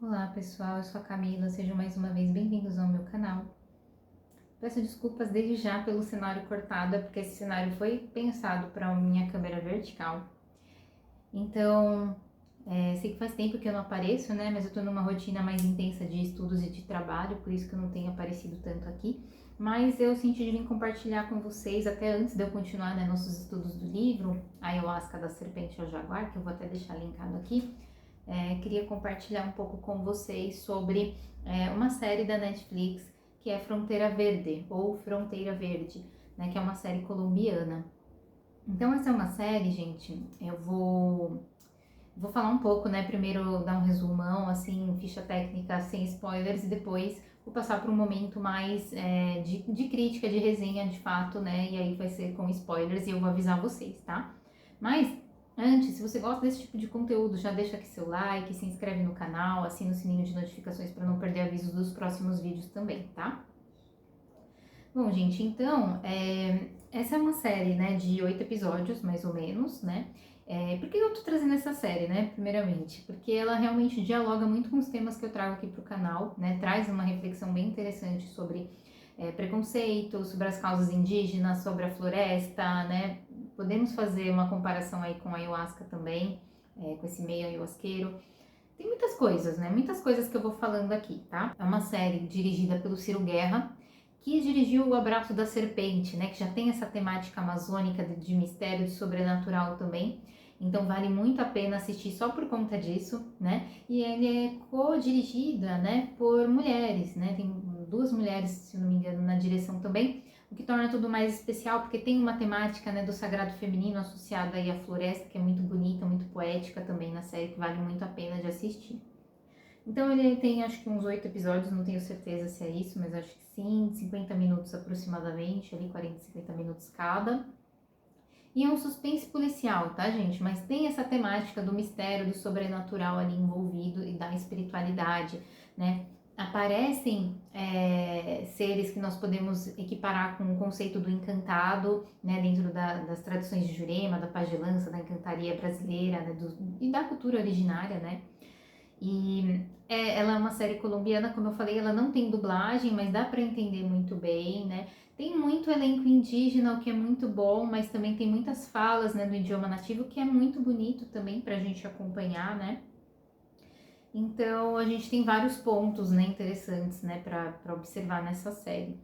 Olá pessoal, eu sou a Camila, sejam mais uma vez bem-vindos ao meu canal. Peço desculpas desde já pelo cenário cortado, é porque esse cenário foi pensado para a minha câmera vertical. Então, sei que faz tempo que eu não apareço, né, mas eu tô numa rotina mais intensa de estudos e de trabalho, por isso que eu não tenho aparecido tanto aqui. Mas eu senti de vir compartilhar com vocês, até antes de eu continuar, né, nossos estudos do livro, Ayahuasca da Serpente ao Jaguar, que eu vou até deixar linkado aqui. Queria compartilhar um pouco com vocês sobre uma série da Netflix que é Fronteira Verde, ou Fronteira Verde, né, que é uma série colombiana. Então essa é uma série, gente, eu vou falar um pouco, né, primeiro dar um resumão, assim, ficha técnica sem spoilers, e depois vou passar por um momento mais de crítica, de resenha de fato, né, e aí vai ser com spoilers e eu vou avisar vocês, tá? Mas antes, se você gosta desse tipo de conteúdo, já deixa aqui seu like, se inscreve no canal, assina o sininho de notificações para não perder avisos dos próximos vídeos também, tá? Bom, gente, então, essa é uma série, né, de 8 episódios, mais ou menos, né? Por que eu tô trazendo essa série, né, primeiramente? Porque ela realmente dialoga muito com os temas que eu trago aqui pro canal, né? Traz uma reflexão bem interessante sobre preconceito, sobre as causas indígenas, sobre a floresta, né? Podemos fazer uma comparação aí com a ayahuasca também, com esse meio ayahuasqueiro. Tem muitas coisas, né? Muitas coisas que eu vou falando aqui, tá? É uma série dirigida pelo Ciro Guerra, que dirigiu O Abraço da Serpente, né? Que já tem essa temática amazônica de mistério, de sobrenatural também. Então vale muito a pena assistir só por conta disso, né? E ele é co-dirigida, né, por mulheres, né? Tem duas mulheres, se não me engano, na direção também, o que torna tudo mais especial, porque tem uma temática, né, do sagrado feminino associada aí à floresta, que é muito bonita, muito poética também na série, que vale muito a pena de assistir. Então ele tem acho que uns 8 episódios, não tenho certeza se é isso, mas acho que sim, 50 minutos aproximadamente, ali 40, 50 minutos cada. E é um suspense policial, tá, gente? Mas tem essa temática do mistério, do sobrenatural ali envolvido e da espiritualidade, né? Aparecem seres que nós podemos equiparar com o conceito do encantado, né? Dentro das tradições de Jurema, da pagelança, da encantaria brasileira, né? E da cultura originária, né? E ela é uma série colombiana, como eu falei, ela não tem dublagem, mas dá para entender muito bem, né? Tem muito elenco indígena, o que é muito bom, mas também tem muitas falas, né, do idioma nativo, que é muito bonito também para a gente acompanhar, né? Então a gente tem vários pontos, né, interessantes, né, para observar nessa série.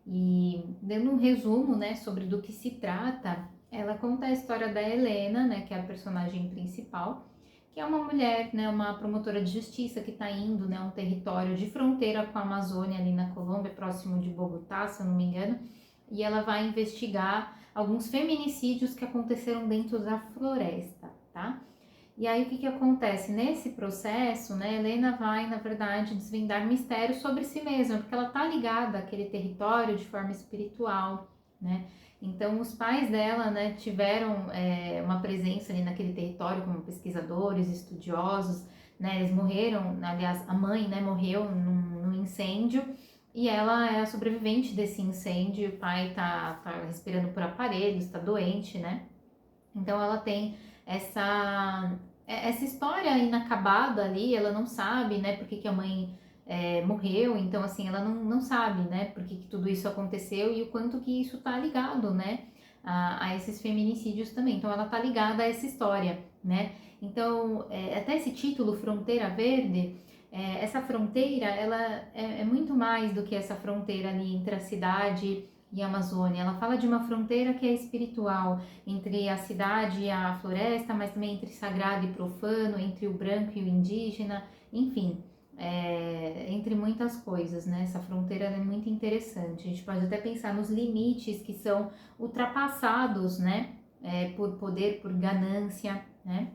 E dando um resumo, né, sobre do que se trata, ela conta a história da Helena, né, que é a personagem principal, que é uma mulher, né, uma promotora de justiça que está indo, né, a um território de fronteira com a Amazônia ali na Colômbia, próximo de Bogotá, se eu não me engano, e ela vai investigar alguns feminicídios que aconteceram dentro da floresta, tá? E aí o que acontece? Nesse processo, né, Helena vai, na verdade, desvendar mistérios sobre si mesma, porque ela tá ligada àquele território de forma espiritual, né? Então os pais dela, né, tiveram uma presença ali naquele território como pesquisadores, estudiosos, né? Eles morreram, aliás, a mãe, né, morreu num incêndio e ela é a sobrevivente desse incêndio. O pai tá respirando por aparelhos, tá doente, né? Então ela tem essa história inacabada ali, ela não sabe, né, por que a mãe morreu, então assim, ela não sabe, né, por que tudo isso aconteceu e o quanto que isso tá ligado, né, a esses feminicídios também. Então ela tá ligada a essa história, né. Então, até esse título, Fronteira Verde, essa fronteira, ela é muito mais do que essa fronteira ali entre a cidade e a Amazônia. Ela fala de uma fronteira que é espiritual, entre a cidade e a floresta, mas também entre sagrado e profano, entre o branco e o indígena, enfim, entre muitas coisas, né? Essa fronteira é muito interessante. A gente pode até pensar nos limites que são ultrapassados, né? Por poder, por ganância, né?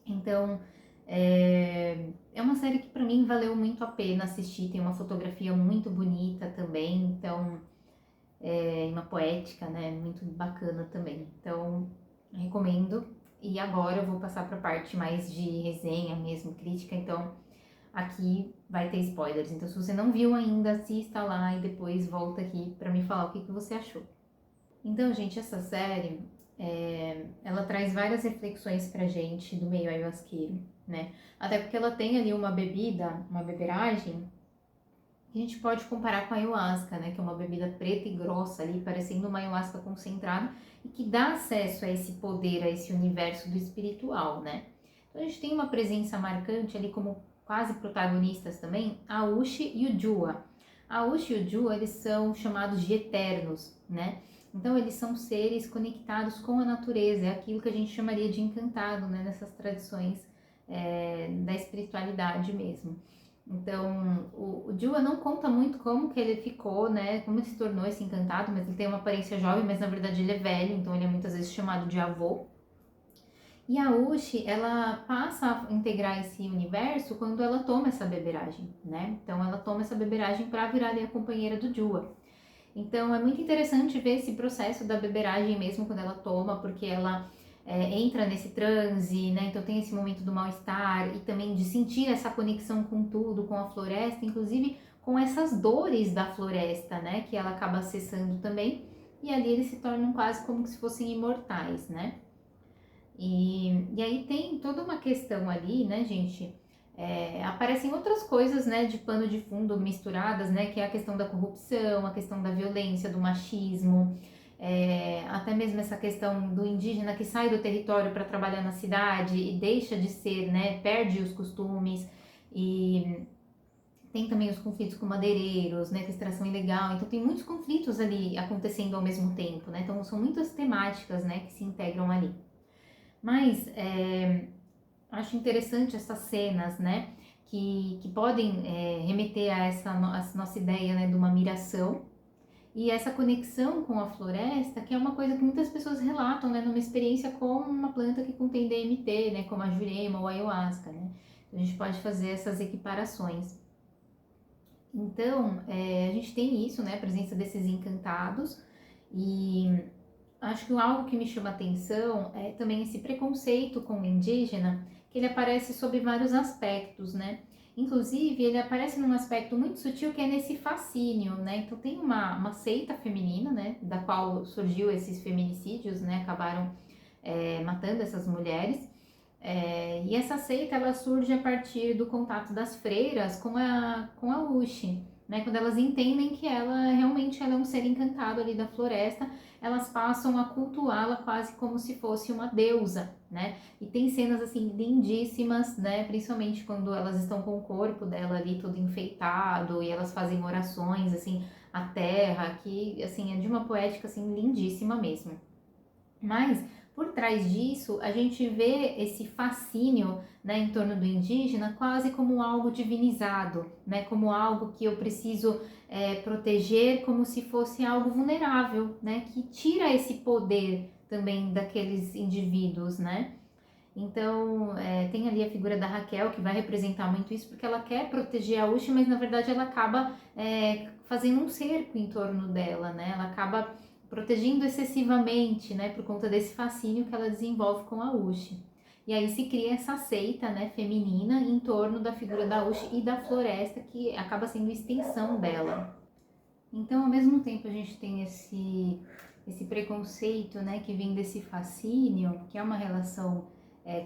Então, é uma série que para mim valeu muito a pena assistir. Tem uma fotografia muito bonita também, então uma poética, né, muito bacana também. Então, recomendo. E agora eu vou passar para a parte mais de resenha mesmo, crítica. Então, aqui vai ter spoilers. Então, se você não viu ainda, assista lá e depois volta aqui para me falar o que você achou. Então, gente, essa série, ela traz várias reflexões pra gente do meio ayahuasqueiro, né? Até porque ela tem ali uma bebida, uma beberagem, que a gente pode comparar com a ayahuasca, né? Que é uma bebida preta e grossa ali, parecendo uma ayahuasca concentrada, e que dá acesso a esse poder, a esse universo do espiritual, né? Então a gente tem uma presença marcante ali como quase protagonistas também, a Ushi e o Jua. A Ushi e o Jua, eles são chamados de eternos, né? Então eles são seres conectados com a natureza, é aquilo que a gente chamaria de encantado, né? Nessas tradições da espiritualidade mesmo. Então, o Jua não conta muito como que ele ficou, né? Como ele se tornou esse encantado, mas ele tem uma aparência jovem, mas na verdade ele é velho, então ele é muitas vezes chamado de avô. E a Ushi, ela passa a integrar esse universo quando ela toma essa beberagem, né? Então ela toma essa beberagem para virar ali a companheira do Jua. Então é muito interessante ver esse processo da beberagem mesmo quando ela toma, porque ela entra nesse transe, né? Então tem esse momento do mal-estar e também de sentir essa conexão com tudo, com a floresta, inclusive com essas dores da floresta, né? Que ela acaba acessando também. E ali eles se tornam quase como se fossem imortais, né? E aí tem toda uma questão ali, né, gente? Aparecem outras coisas, né, de pano de fundo misturadas, né, que é a questão da corrupção, a questão da violência, do machismo, até mesmo essa questão do indígena que sai do território para trabalhar na cidade e deixa de ser, né, perde os costumes, e tem também os conflitos com madeireiros, né, com extração ilegal, então tem muitos conflitos ali acontecendo ao mesmo tempo, né, então são muitas temáticas, né, que se integram ali. Mas acho interessante essas cenas, né? Que podem remeter a essa nossa ideia, né, de uma miração e essa conexão com a floresta, que é uma coisa que muitas pessoas relatam, né, numa experiência com uma planta que contém DMT, né, como a jurema ou a ayahuasca, né? A gente pode fazer essas equiparações. Então, a gente tem isso, né, a presença desses encantados, e acho que algo que me chama atenção é também esse preconceito com o indígena, que ele aparece sob vários aspectos, né? Inclusive, ele aparece num aspecto muito sutil que é nesse fascínio, né? Então tem uma seita feminina, né? Da qual surgiu esses feminicídios, né? Acabaram matando essas mulheres. E essa seita, ela surge a partir do contato das freiras com a Uxie, né? Quando elas entendem que ela realmente ela é um ser encantado ali da floresta, elas passam a cultuá-la quase como se fosse uma deusa, né? E tem cenas assim lindíssimas, né? Principalmente quando elas estão com o corpo dela ali todo enfeitado e elas fazem orações assim à terra, que assim é de uma poética assim lindíssima mesmo. Mas por trás disso, a gente vê esse fascínio, né, em torno do indígena quase como algo divinizado, né, como algo que eu preciso proteger, como se fosse algo vulnerável, né, que tira esse poder também daqueles indivíduos, né. Então, tem ali a figura da Raquel, que vai representar muito isso, porque ela quer proteger a Uchi, mas na verdade ela acaba fazendo um cerco em torno dela, né? Ela acaba protegendo excessivamente, né? Por conta desse fascínio que ela desenvolve com a Uchi. E aí se cria essa seita, né, feminina em torno da figura da Uchi e da floresta, que acaba sendo extensão dela. Então, ao mesmo tempo, a gente tem esse preconceito, né, que vem desse fascínio, que é uma relação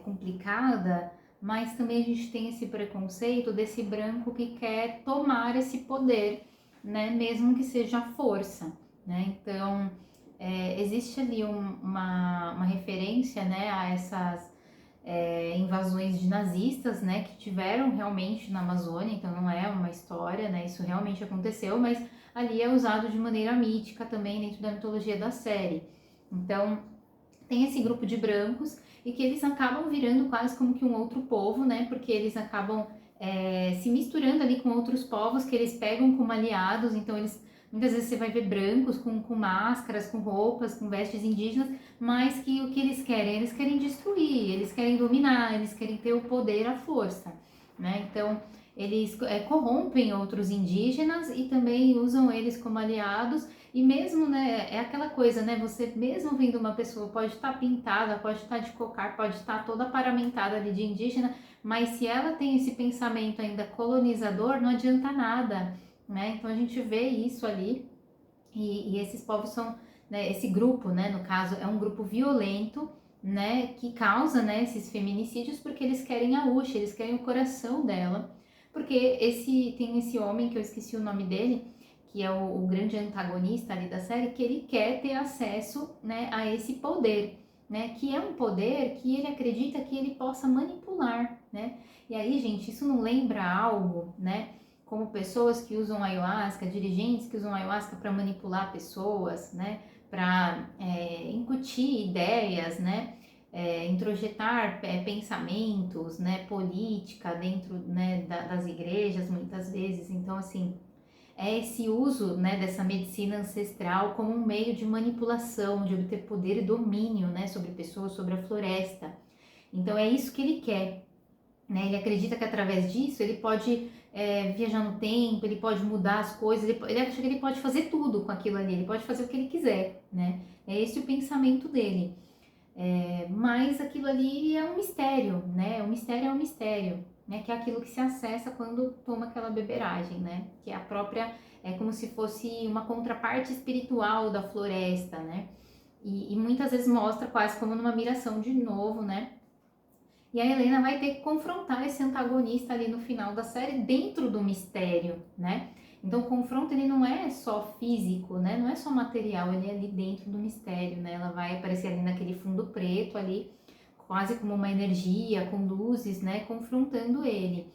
complicada, mas também a gente tem esse preconceito desse branco que quer tomar esse poder, né, mesmo que seja a força, né? Então, existe ali uma referência, né, a essas invasões de nazistas, né, que tiveram realmente na Amazônia, então não é uma história, né, isso realmente aconteceu, mas ali é usado de maneira mítica também dentro da mitologia da série. Então, tem esse grupo de brancos e que eles acabam virando quase como que um outro povo, né, porque eles acabam se misturando ali com outros povos que eles pegam como aliados, então eles muitas vezes você vai ver brancos com máscaras, com roupas, com vestes indígenas, mas que o que eles querem? Eles querem destruir, eles querem dominar, eles querem ter o poder, a força, né? Então, eles corrompem outros indígenas e também usam eles como aliados. E mesmo, né, é aquela coisa, né, você mesmo vendo uma pessoa, pode estar pintada, pode estar de cocar, pode estar toda paramentada ali de indígena, mas se ela tem esse pensamento ainda colonizador, não adianta nada, né? Então a gente vê isso ali, e esses povos são, né, esse grupo, né, no caso, é um grupo violento, né, que causa, né, esses feminicídios, porque eles querem a Usha, eles querem o coração dela, porque tem esse homem que eu esqueci o nome dele, que é o grande antagonista ali da série, que ele quer ter acesso, né, a esse poder, né, que é um poder que ele acredita que ele possa manipular, né, e aí, gente, isso não lembra algo, né, como pessoas que usam ayahuasca, dirigentes que usam ayahuasca para manipular pessoas, né, para incutir ideias, né, introjetar pensamentos, né, política dentro, né, das igrejas muitas vezes. Então, assim, é esse uso, né, dessa medicina ancestral como um meio de manipulação, de obter poder e domínio, né, sobre pessoas, sobre a floresta. Então, é isso que ele quer, né? Ele acredita que através disso ele pode viajar no tempo, ele pode mudar as coisas, ele acha que ele pode fazer tudo com aquilo ali, ele pode fazer o que ele quiser, né? É esse o pensamento dele. Mas aquilo ali é um mistério, né? O mistério é um mistério, né? Que é aquilo que se acessa quando toma aquela beberagem, né? Que é a própria, é como se fosse uma contraparte espiritual da floresta, né? E muitas vezes mostra quase como numa miração de novo, né? E a Helena vai ter que confrontar esse antagonista ali no final da série dentro do mistério, né? Então o confronto ele não é só físico, né? Não é só material, ele é ali dentro do mistério, né? Ela vai aparecer ali naquele fundo preto ali, quase como uma energia, com luzes, né? Confrontando ele.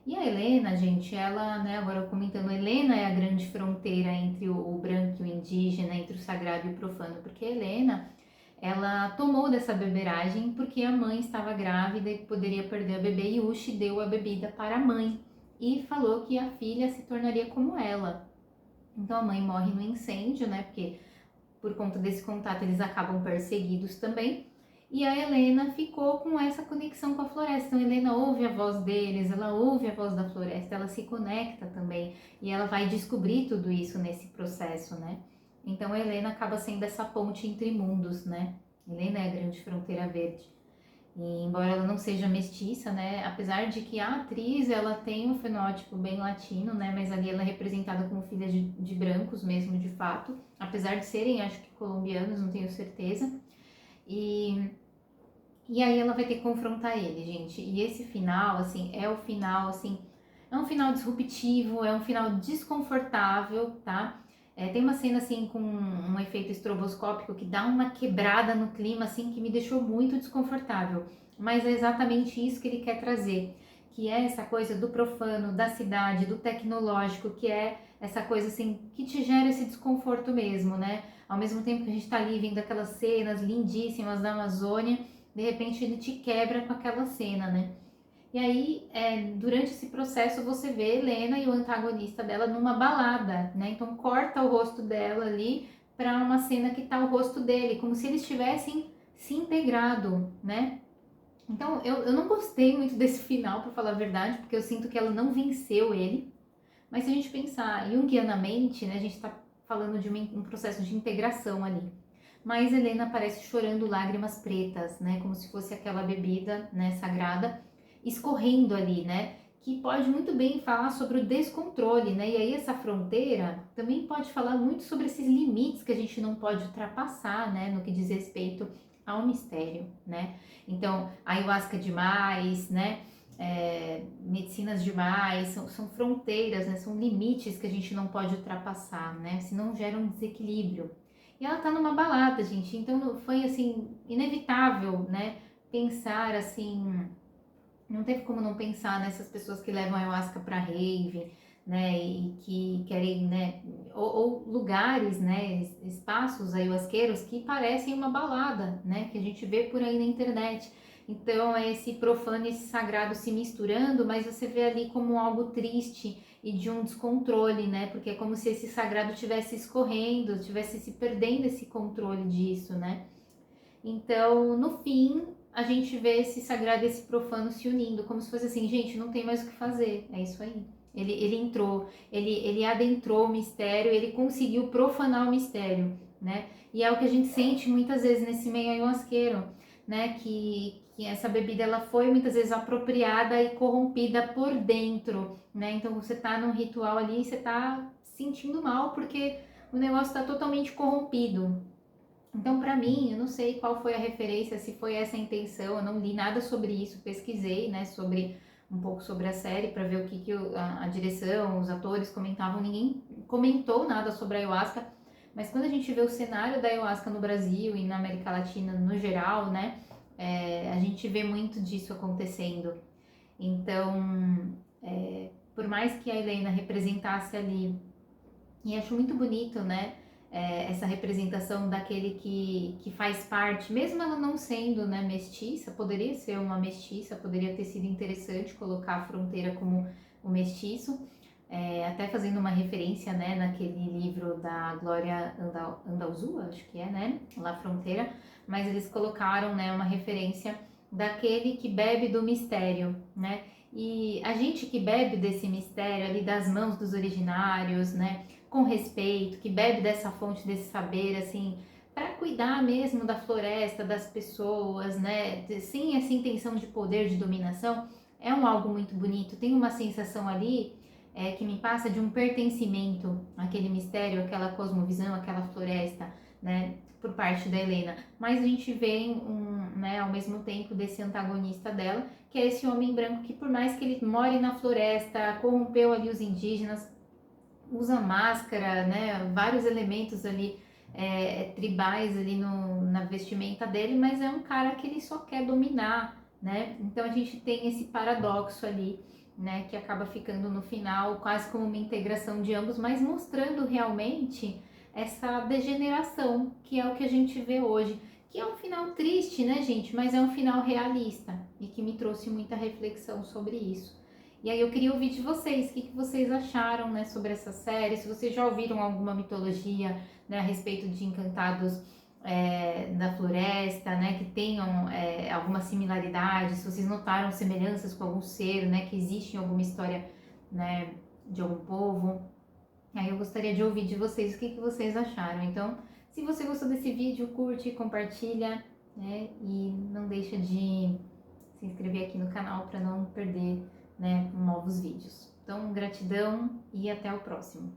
E a Helena, gente, ela, né? Agora comentando, a Helena é a grande fronteira entre o branco e o indígena, entre o sagrado e o profano, porque a Helena ela tomou dessa beberagem porque a mãe estava grávida e poderia perder a bebê e Ushi deu a bebida para a mãe e falou que a filha se tornaria como ela. Então a mãe morre no incêndio, né? Porque por conta desse contato eles acabam perseguidos também. E a Helena ficou com essa conexão com a floresta. Então a Helena ouve a voz deles, ela ouve a voz da floresta, ela se conecta também e ela vai descobrir tudo isso nesse processo, né? Então a Helena acaba sendo essa ponte entre mundos, né? Helena é a grande fronteira verde. E embora ela não seja mestiça, né? Apesar de que a atriz ela tem um fenótipo bem latino, né? Mas ali ela é representada como filha de brancos mesmo, de fato. Apesar de serem, acho que colombianos, não tenho certeza. E, e aí ela vai ter que confrontar ele, gente. E esse final, assim, é o final, assim, é um final disruptivo, é um final desconfortável, tá? Tem uma cena assim com um efeito estroboscópico que dá uma quebrada no clima assim que me deixou muito desconfortável. Mas é exatamente isso que ele quer trazer, que é essa coisa do profano, da cidade, do tecnológico, que é essa coisa assim que te gera esse desconforto mesmo, né? Ao mesmo tempo que a gente tá ali vendo aquelas cenas lindíssimas da Amazônia, de repente ele te quebra com aquela cena, né? E aí, durante esse processo, você vê Helena e o antagonista dela numa balada, né? Então, corta o rosto dela ali para uma cena que tá o rosto dele, como se eles tivessem se integrado, né? Então, eu não gostei muito desse final, para falar a verdade, porque eu sinto que ela não venceu ele. Mas se a gente pensar junguianamente, né? A gente tá falando de um processo de integração ali. Mas Helena aparece chorando lágrimas pretas, né? Como se fosse aquela bebida, né, sagrada escorrendo ali, né? Que pode muito bem falar sobre o descontrole, né? E aí essa fronteira também pode falar muito sobre esses limites que a gente não pode ultrapassar, né? No que diz respeito ao mistério, né? Então, ayahuasca demais, né? Medicinas demais, são fronteiras, né? São limites que a gente não pode ultrapassar, né? Senão gera um desequilíbrio. E ela tá numa balada, gente, então foi assim, inevitável, né? Pensar assim, não teve como não pensar nessas pessoas que levam ayahuasca para rave, né, e que querem, né, ou lugares, né, espaços ayahuasqueiros que parecem uma balada, né, que a gente vê por aí na internet. Então é esse profano e esse sagrado se misturando, mas você vê ali como algo triste e de um descontrole, né, porque é como se esse sagrado estivesse escorrendo, estivesse se perdendo esse controle disso, né. Então, no fim, a gente vê esse sagrado e esse profano se unindo, como se fosse assim, gente, não tem mais o que fazer, é isso aí. Ele entrou, ele adentrou o mistério, ele conseguiu profanar o mistério, né? E é o que a gente sente muitas vezes nesse meio ayahuasqueiro, né? Que essa bebida ela foi muitas vezes apropriada e corrompida por dentro, né? Então você tá num ritual ali e você tá sentindo mal porque o negócio tá totalmente corrompido, Então, para mim, eu não sei qual foi a referência, se foi essa a intenção, eu não li nada sobre isso, pesquisei, né, sobre um pouco sobre a série para ver o que, a direção, os atores comentavam, ninguém comentou nada sobre a ayahuasca, mas quando a gente vê o cenário da ayahuasca no Brasil e na América Latina no geral, né, a gente vê muito disso acontecendo. Então, por mais que a Helena representasse ali, e acho muito bonito, né, essa representação daquele que faz parte, mesmo ela não sendo, né, mestiça, poderia ser uma mestiça, poderia ter sido interessante colocar a fronteira como o mestiço, até fazendo uma referência, né, naquele livro da Glória Andalzua, acho que é, né, La Fronteira, mas eles colocaram, né, uma referência daquele que bebe do mistério, né, e a gente que bebe desse mistério ali das mãos dos originários, né, com respeito, que bebe dessa fonte, desse saber, assim, para cuidar mesmo da floresta, das pessoas, né, sem essa intenção de poder, de dominação, é algo muito bonito. Tem uma sensação ali que me passa de um pertencimento àquele mistério, àquela cosmovisão, àquela floresta, né, por parte da Helena. Mas a gente vê né, ao mesmo tempo desse antagonista dela, que é esse homem branco que, por mais que ele more na floresta, corrompeu ali os indígenas, usa máscara, né, vários elementos ali tribais ali na vestimenta dele, mas é um cara que ele só quer dominar, né? Então a gente tem esse paradoxo ali, né, que acaba ficando no final quase como uma integração de ambos, mas mostrando realmente essa degeneração, que é o que a gente vê hoje, que é um final triste, né, gente, mas é um final realista e que me trouxe muita reflexão sobre isso. E aí eu queria ouvir de vocês, o que vocês acharam, né, sobre essa série, se vocês já ouviram alguma mitologia, né, a respeito de encantados da floresta, né, que tenham alguma similaridade, se vocês notaram semelhanças com algum ser, né, que existe em alguma história, né, de algum povo. Aí eu gostaria de ouvir de vocês o que vocês acharam. Então, se você gostou desse vídeo, curte, compartilha, né, e não deixa de se inscrever aqui no canal para não perder, né, novos vídeos. Então, gratidão e até o próximo.